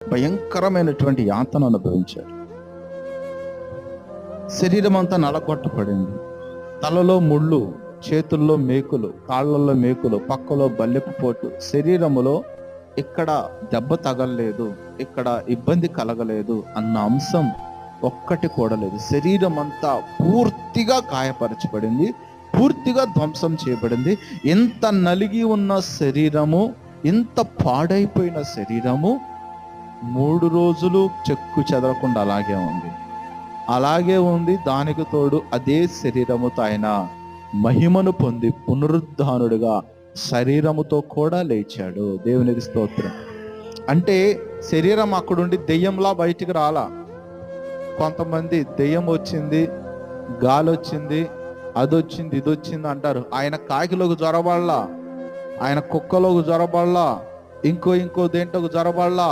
భయంకరమైనటువంటి యాతన అనుభవించాడు. శరీరం అంతా నలగొట్టబడింది. తలలో ముళ్ళు, చేతుల్లో మేకులు, కాళ్ళల్లో మేకులు, పక్కలో బల్లెపు పోటు. శరీరములో ఇక్కడ దెబ్బ తగలలేదు, ఇక్కడ ఇబ్బంది కలగలేదు అన్న అంశం ఒక్కటి కూడా లేదు. శరీరం అంతా పూర్తిగా గాయపరచబడింది, పూర్తిగా ధ్వంసం చేయబడింది. ఇంత నలిగి ఉన్న శరీరము, ఇంత పాడైపోయిన శరీరము 3 రోజులు చెక్కు చెదరకుండా అలాగే ఉంది. దానికి తోడు అదే శరీరముతో ఆయన మహిమను పొంది పునరుద్ధానుడిగా శరీరముతో కూడా లేచాడు. దేవునికి స్తోత్రం. అంటే శరీరం అక్కడుండి దెయ్యంలా బయటికి రాలా. కొంతమంది దెయ్యం వచ్చింది, గాలి వచ్చింది, అదొచ్చింది, ఇదొచ్చింది అంటారు. ఆయన కాకిలోకి జ్వరబడలా, ఆయన కుక్కలోకి జ్వరబడలా, ఇంకో దేంట్లోకి జ్వరబడలా.